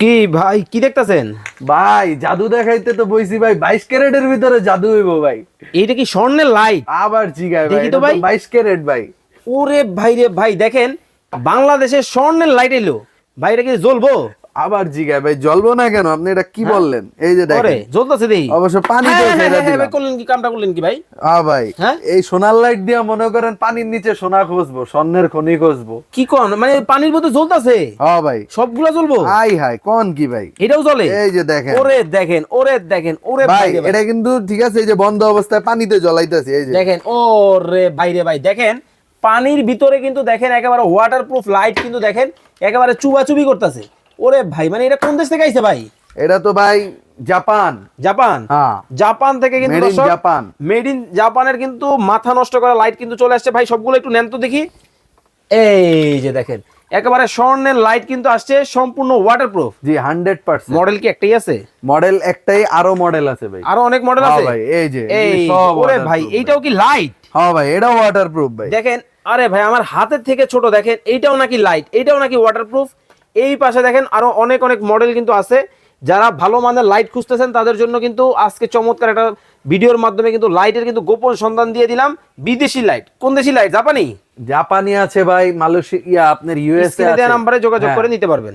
কি ভাই কি দেখতাছেন? ভাই জাদু দেখাইতে তো বইছি ভাই, 22 ক্যারেটের ভিতরে জাদু হইব ভাই। এইটা কি স্বর্ণের লাইট? আবার জিগায় ভাই, দেখি তো এটা তো ভাই। 22 ক্যারেট ভাই। ওরে ভাই রে ভাই, দেখেন বাংলাদেশের স্বর্ণের লাইট এলো ভাই, এটা কি জ্বলবো? আবার জিগায় ভাই, জ্বলবো না কেন? আপনি এটা কি হ্যাঁ? বললেন? এই যে ওরে দেখেন, জ্বলতেছে দেই। অবশ্য পানি হ্যাঁ, দিয়ে হ্যাঁ, ছেড়ে হ্যাঁ, হ্যাঁ, দিলাম। ভাই, করলেন কি, কামটা করলেন কি ভাই? ভাই হ্যাঁ? এই সোনার লাইট দিয়া মনে করেন পানির নিচে সোনা খুঁজবো, স্বর্ণের খনি খুঁজবো। কি কোন, মানে পানির মধ্যে জ্বলতেছে? ভাই সবগুলা জ্বলবো? আই হাই কোন কি ভাই? এটাও জ্বলে? এই যে দেখেন ওরে দেখেন, ওরে দেখেন, ওরে ভাই, ভাই রে ভাই। এটা কিন্তু ঠিক আছে, এই যে বন্ধ অবস্থায় পানিতে জ্বলাইতেছি, এই যে দেখেন ওরে ভাই রে ভাই, দেখেন পানির ভিতরে কিন্তু দেখেন একেবারে ওয়াটারপ্রুফ লাইট, কিন্তু দেখেন একেবারে চুবাচুবি করতেছে। ওরে ভাই, মানে এটা কোন দেশ থেকে আইছে ভাই? এটা তো ভাই জাপান। জাপান? হ্যাঁ, জাপান থেকে কিন্তু Made in Japan। Made in জাপানের কিন্তু মাথা নষ্ট করা লাইট কিন্তু চলে আসছে ভাই। সবগুলো একটু নেন তো দেখি। এই যে দেখেন একেবারে স্বর্ণের লাইট কিন্তু আসছে, সম্পূর্ণ ওয়াটারপ্রুফ। জি 100%। মডেল কি একটাই আছে? মডেল একটাই, আরো মডেল আছে ভাই। আরো অনেক মডেল হ্যাঁ আছে ভাই, এই যে এই এগুলি সব ওরে ভাই, waterproof এইটাও কি লাইট? হ্যাঁ ভাই, এটা ওয়াটারপ্রুফ ভাই। দেখেন, আরে ভাই আমার হাতের থেকে ছোট, দেখেন এইটাও নাকি লাইট, এইটাও নাকি ওয়াটারপ্রুফ। এই পাশে দেখেন আরো অনেক অনেক মডেল কিন্তু আছে। যারা ভালো মানের লাইট খুঁজতেছেন তাদের জন্য কিন্তু আজকে চমৎকার একটা ভিডিওর মাধ্যমে কিন্তু লাইটের কিন্তু গোপন সন্ধান দিয়ে দিলাম। বিদেশি লাইট, কোন দেশি লাইট? জাপানি? জাপানি আছে ভাই, মালয়েশিয়া, আপনার ইউএসএ স্ক্রিনে আছে। দেওয়া নাম্বারে যোগাযোগ হ্যাঁ। করে নিতে পারবেন।